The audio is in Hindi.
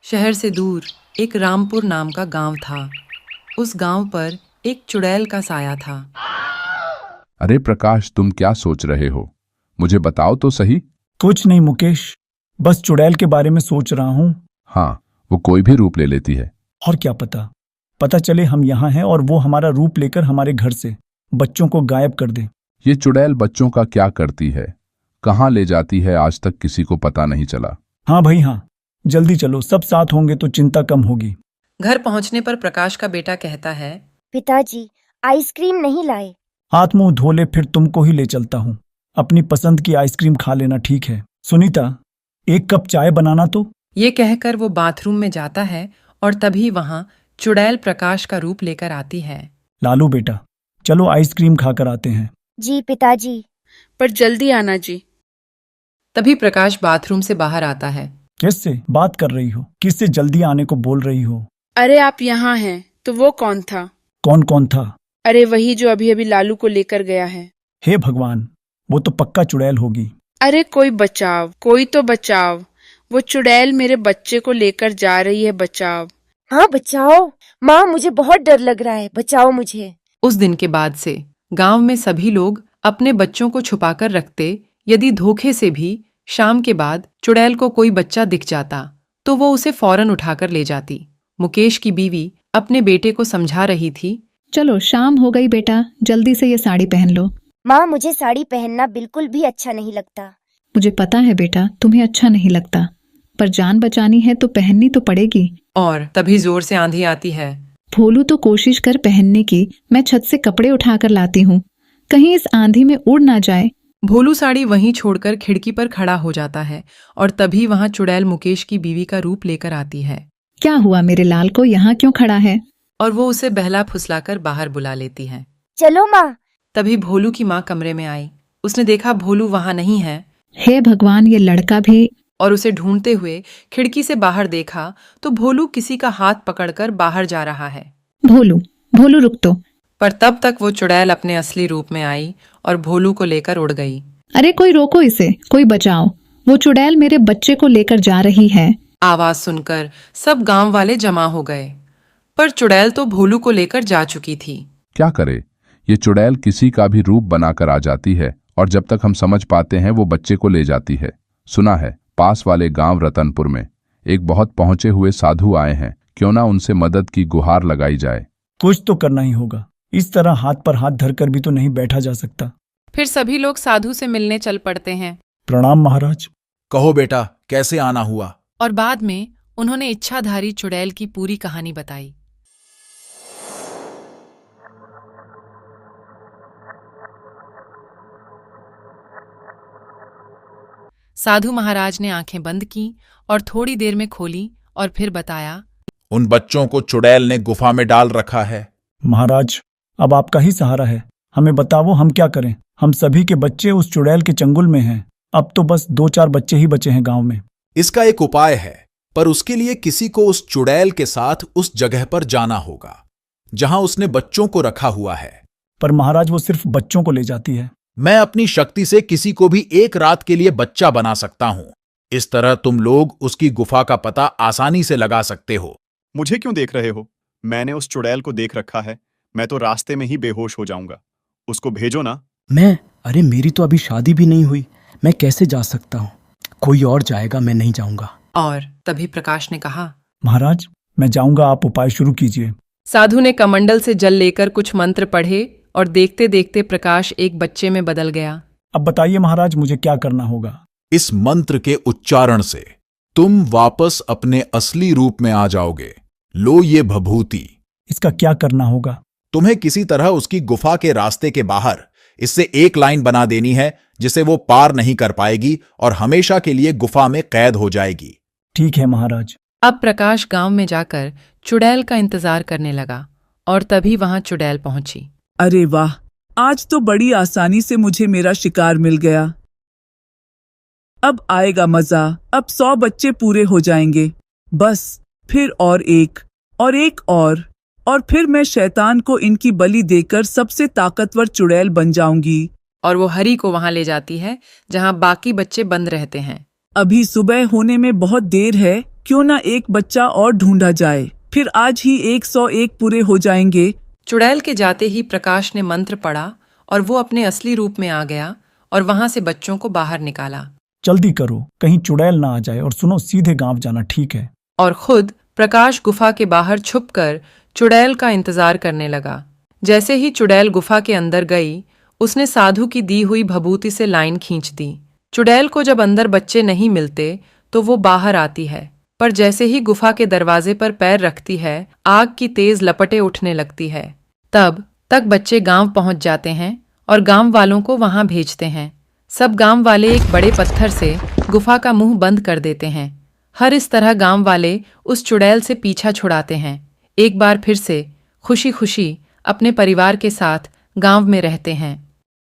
शहर से दूर एक रामपुर नाम का गांव था। उस गांव पर एक चुड़ैल का साया था। अरे प्रकाश, तुम क्या सोच रहे हो? मुझे बताओ तो सही। कुछ नहीं मुकेश, बस चुड़ैल के बारे में सोच रहा हूँ। हाँ, वो कोई भी रूप ले लेती है। और क्या पता चले हम यहाँ हैं और वो हमारा रूप लेकर हमारे घर से बच्चों को गायब कर दे। ये चुड़ैल बच्चों का क्या करती है, कहाँ ले जाती है, आज तक किसी को पता नहीं चला। हाँ भाई हाँ, जल्दी चलो, सब साथ होंगे तो चिंता कम होगी। घर पहुंचने पर प्रकाश का बेटा कहता है, पिताजी, आइसक्रीम नहीं लाए। हाथ मुंह धो ले, फिर तुमको ही ले चलता हूँ। अपनी पसंद की आइसक्रीम खा लेना, ठीक है? सुनीता, एक कप चाय बनाना तो। ये कहकर वो बाथरूम में जाता है और तभी वहां चुड़ैल प्रकाश का रूप लेकर आती है। लालू बेटा, चलो आइसक्रीम खाकर आते हैं। जी पिताजी। पर जल्दी आना जी। तभी प्रकाश बाथरूम से बाहर आता है। किससे बात कर रही हो? किससे जल्दी आने को बोल रही हो? अरे आप यहाँ हैं तो वो कौन था? कौन कौन था? अरे वही जो अभी अभी लालू को लेकर गया है। हे भगवान, वो तो पक्का चुड़ैल होगी। अरे कोई बचाव, कोई तो बचाव। वो चुड़ैल मेरे बच्चे को लेकर जा रही है, बचाव। हाँ बचाओ माँ, मुझे बहुत डर लग रहा है, बचाओ मुझे। उस दिन के बाद से गांव में सभी लोग अपने बच्चों को छुपाकर रखते। यदि धोखे से भी शाम के बाद चुड़ैल को कोई बच्चा दिख जाता तो वो उसे फौरन उठाकर ले जाती। मुकेश की बीवी अपने बेटे को समझा रही थी। चलो शाम हो गई बेटा, जल्दी से ये साड़ी पहन लो। माँ, मुझे साड़ी पहनना बिल्कुल भी अच्छा नहीं लगता। मुझे पता है बेटा, तुम्हें अच्छा नहीं लगता, पर जान बचानी है तो पहननी तो पड़ेगी। और तभी जोर से आंधी आती है। भोलू तो कोशिश कर पहनने की, मैं छत से कपड़े उठाकर लाती हूँ, कहीं इस आंधी में उड़ ना जाए। भोलू साड़ी वहीं छोड़कर खिड़की पर खड़ा हो जाता है और तभी वहां चुड़ैल मुकेश की बीवी का रूप लेकर आती है। क्या हुआ मेरे लाल को, यहाँ क्यों खड़ा है? और वो उसे बहला फुसलाकर बाहर बुला लेती है। चलो माँ। तभी भोलू की माँ कमरे में आई। उसने देखा भोलू वहां नहीं है। हे भगवान, ये लड़का भी। और उसे ढूंढते हुए खिड़की से बाहर देखा तो भोलू किसी का हाथ पकड़कर बाहर जा रहा है। भोलू, भोलू रुक तो। पर तब तक वो चुड़ैल अपने असली रूप में आई और भोलू को लेकर उड़ गई। अरे कोई रोको इसे, कोई बचाओ, वो चुड़ैल मेरे बच्चे को लेकर जा रही है। आवाज सुनकर सब गांव वाले जमा हो गए, पर चुड़ैल तो भोलू को लेकर जा चुकी थी। क्या करे, ये चुड़ैल किसी का भी रूप बनाकर आ जाती है और जब तक हम समझ पाते हैं वो बच्चे को ले जाती है। सुना है पास वाले गांव रतनपुर में एक बहुत पहुंचे हुए साधु आए हैं, क्यों ना उनसे मदद की गुहार लगाई जाए। कुछ तो करना ही होगा, इस तरह हाथ पर हाथ धरकर भी तो नहीं बैठा जा सकता। फिर सभी लोग साधु से मिलने चल पड़ते हैं। प्रणाम महाराज। कहो बेटा, कैसे आना हुआ? और बाद में उन्होंने इच्छाधारी चुड़ैल की पूरी कहानी बताई। साधु महाराज ने आंखें बंद की और थोड़ी देर में खोली और फिर बताया, उन बच्चों को चुड़ैल ने गुफा में डाल रखा है। महाराज, अब आपका ही सहारा है, हमें बताओ हम क्या करें। हम सभी के बच्चे उस चुड़ैल के चंगुल में हैं। अब तो बस 2-4 बच्चे ही बचे हैं गांव में। इसका एक उपाय है, पर उसके लिए किसी को उस चुड़ैल के साथ उस जगह पर जाना होगा जहां उसने बच्चों को रखा हुआ है। पर महाराज, वो सिर्फ बच्चों को ले जाती है। मैं अपनी शक्ति से किसी को भी एक रात के लिए बच्चा बना सकता हूं। इस तरह तुम लोग उसकी गुफा का पता आसानी से लगा सकते हो। मुझे क्यों देख रहे हो? मैंने उस चुड़ैल को देख रखा है, मैं तो रास्ते में ही बेहोश हो जाऊंगा। उसको भेजो ना। अरे मेरी तो अभी शादी भी नहीं हुई, मैं कैसे जा सकता हूँ? कोई और जाएगा, मैं नहीं जाऊंगा। और तभी प्रकाश ने कहा, महाराज मैं जाऊंगा, आप उपाय शुरू कीजिए। साधु ने कमंडल से जल लेकर कुछ मंत्र पढ़े और देखते देखते प्रकाश एक बच्चे में बदल गया। अब बताइए महाराज, मुझे क्या करना होगा? इस मंत्र के उच्चारण से तुम वापस अपने असली रूप में आ जाओगे। लो ये भभूति। इसका क्या करना होगा? तुम्हें किसी तरह उसकी गुफा के रास्ते के बाहर इससे एक लाइन बना देनी है जिसे वो पार नहीं कर पाएगी और हमेशा के लिए गुफा में कैद हो जाएगी। ठीक है महाराज। अब प्रकाश गांव में जाकर चुड़ैल का इंतजार करने लगा और तभी वहां चुड़ैल पहुंची। अरे वाह, आज तो बड़ी आसानी से मुझे मेरा शिकार मिल गया। अब आएगा मजा, अब 100 बच्चे पूरे हो जाएंगे। बस फिर और एक और फिर मैं शैतान को इनकी बलि देकर सबसे ताकतवर चुड़ैल बन जाऊंगी। और वो हरी को वहां ले जाती है जहां बाकी बच्चे बंद रहते हैं। अभी सुबह होने में बहुत देर है, क्यों ना एक बच्चा और ढूंढा जाए, फिर आज ही 101 पूरे हो जाएंगे। चुड़ैल के जाते ही प्रकाश ने मंत्र पढ़ा और वो अपने असली रूप में आ गया और वहां से बच्चों को बाहर निकाला जल्दी करो, कहीं चुड़ैल ना आ जाए। और सुनो, सीधे गांव जाना, ठीक है? और खुद प्रकाश गुफा के बाहर छुपकर चुड़ैल का इंतजार करने लगा। जैसे ही चुड़ैल गुफा के अंदर गई, उसने साधु की दी हुई भभूति से लाइन खींच दी। चुड़ैल को जब अंदर बच्चे नहीं मिलते तो वो बाहर आती है, पर जैसे ही गुफा के दरवाजे पर पैर रखती है, आग की तेज लपटें उठने लगती है। तब तक बच्चे गांव पहुंच जाते हैं और गांव वालों को वहां भेजते हैं। सब गांव वाले एक बड़े पत्थर से गुफा का मुंह बंद कर देते हैं। हर इस तरह गांव वाले उस चुड़ैल से पीछा छुड़ाते हैं। एक बार फिर से खुशी खुशी अपने परिवार के साथ गांव में रहते हैं।